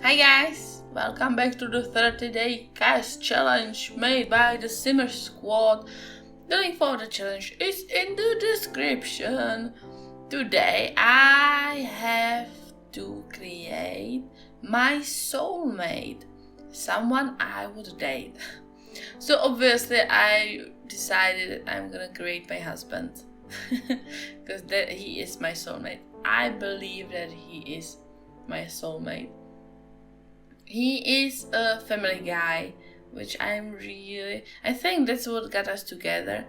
Hi guys, welcome back to the 30-day CAS challenge made by the Simmer Squad. The link for the challenge is in the description. Today I have to create my soulmate, someone I would date. So obviously I decided I'm gonna create my husband because he is my soulmate. I believe that he is my soulmate. He is a family guy, which I think that's what got us together,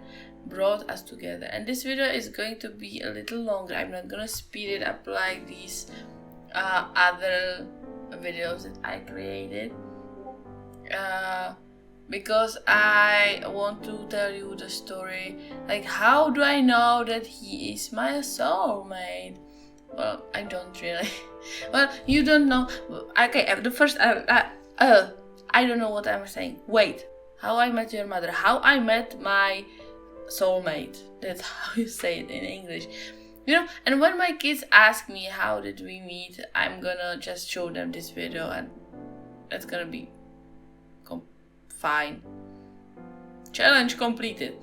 brought us together. And this video is going to be a little longer. I'm not gonna speed it up like these other videos that I created. Because I want to tell you the story, like how do I know that he is my soulmate? Well, I don't really. Well, you don't know. Okay, the first. I don't know what I'm saying. Wait. How I met your mother. How I met my soulmate. That's how you say it in English. You know, and when my kids ask me how did we meet, I'm gonna just show them this video and that's gonna be fine. Challenge completed.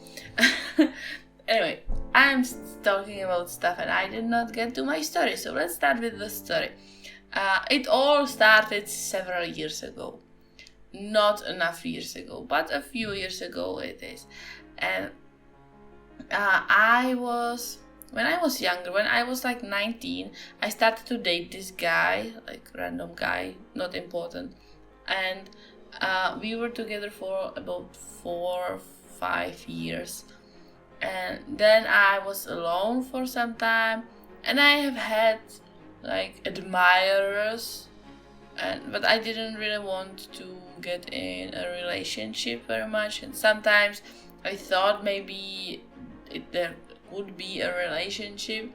Anyway, I'm talking about stuff and I did not get to my story, so let's start with the story. It all started several years ago. Not enough years ago, but a few years ago it is. And when I was younger, when I was like 19, I started to date this guy, like random guy, not important. And we were together for about 4 or 5 years. And then I was alone for some time, and I have had like admirers, but I didn't really want to get in a relationship very much. And sometimes I thought maybe there would be a relationship,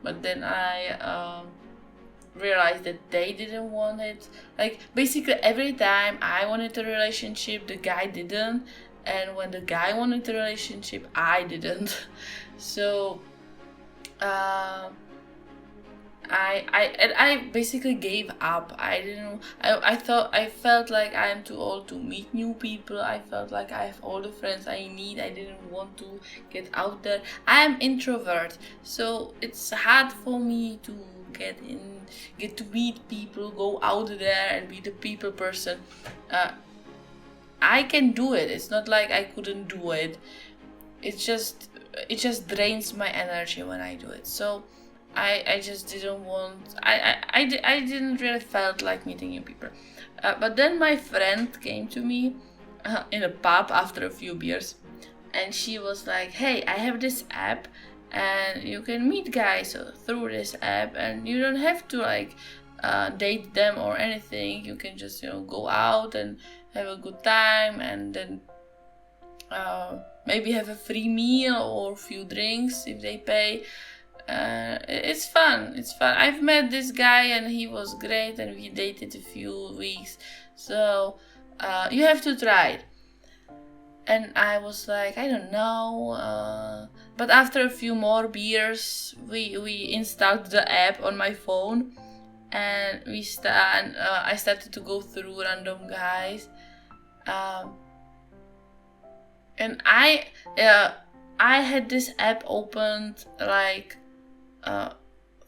but then I realized that they didn't want it. Like basically every time I wanted a relationship, the guy didn't. And when the guy wanted a relationship, I didn't. So I basically gave up. I felt like I am too old to meet new people. I felt like I have all the friends I need. I didn't want to get out there. I am introvert, so it's hard for me to get to meet people, go out there and be the people person. I can do it. It's not like I couldn't do it. It just drains my energy when I do it. So I just didn't want. I didn't really felt like meeting new people. But then my friend came to me in a pub after a few beers, and she was like, "Hey, I have this app, and you can meet guys through this app, and you don't have to like date them or anything. You can just go out and have a good time, and then maybe have a free meal or a few drinks if they pay. It's fun. I've met this guy and he was great, and we dated a few weeks, so you have to try it." And I was like, I don't know, but after a few more beers, we installed the app on my phone, and I started to go through random guys. And I had this app opened like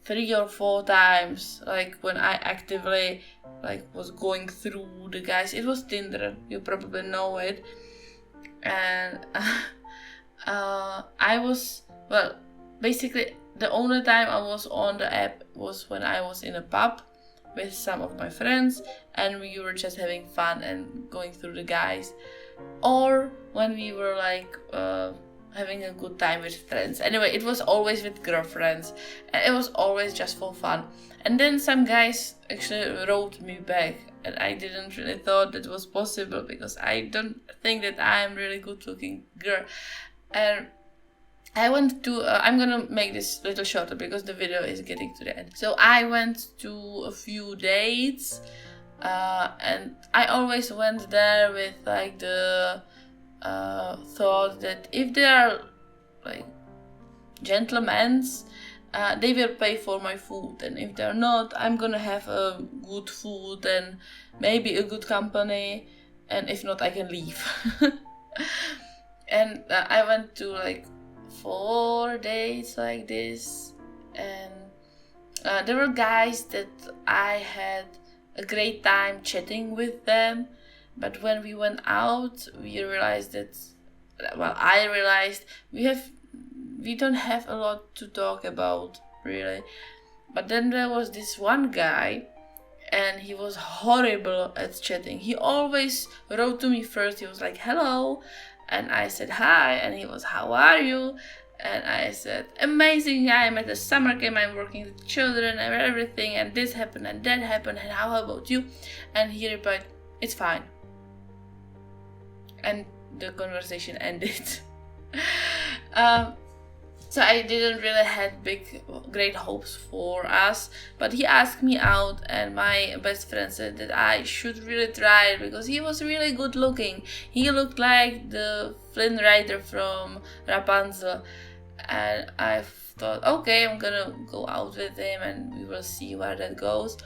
3 or 4 times, like when I actively like was going through the guys. It was Tinder, you probably know it. And I was, well, basically the only time I was on the app was when I was in a pub with some of my friends and we were just having fun and going through the guys, or when we were like having a good time with friends. Anyway, it was always with girlfriends and it was always just for fun. And then some guys actually wrote me back, and I didn't really thought that was possible because I don't think that I'm really good looking girl. And I went to, I'm gonna make this little shorter because the video is getting to the end. So I went to a few dates, and I always went there with like the thought that if they are like gentlemen, they will pay for my food, and if they're not, I'm gonna have a good food and maybe a good company, and if not, I can leave. And I went to like 4 days like this, and there were guys that I had a great time chatting with them, but when we went out, we realized that, well, I realized we don't have a lot to talk about, really. But then there was this one guy, and he was horrible at chatting. He always wrote to me first. He was like, hello, and I said hi, and he was, how are you? And I said, amazing, I'm at the summer camp, I'm working with children and everything, and this happened and that happened, and how about you? And he replied, it's fine. And the conversation ended. So I didn't really have great hopes for us, but he asked me out, and my best friend said that I should really try it because he was really good looking. He looked like the Flynn Rider from Rapunzel, and I thought, okay, I'm gonna go out with him and we will see where that goes.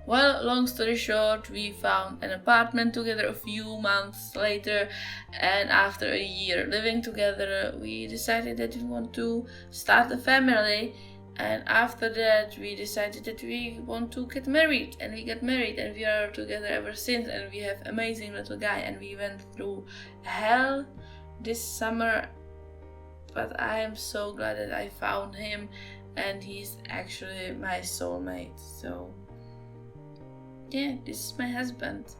Well, long story short, we found an apartment together a few months later, and after a year living together, we decided that we want to start a family, and after that we decided that we want to get married, and we got married, and we are together ever since, and we have amazing little guy, and we went through hell this summer, but I am so glad that I found him, and he's actually my soulmate. So yeah, this is my husband.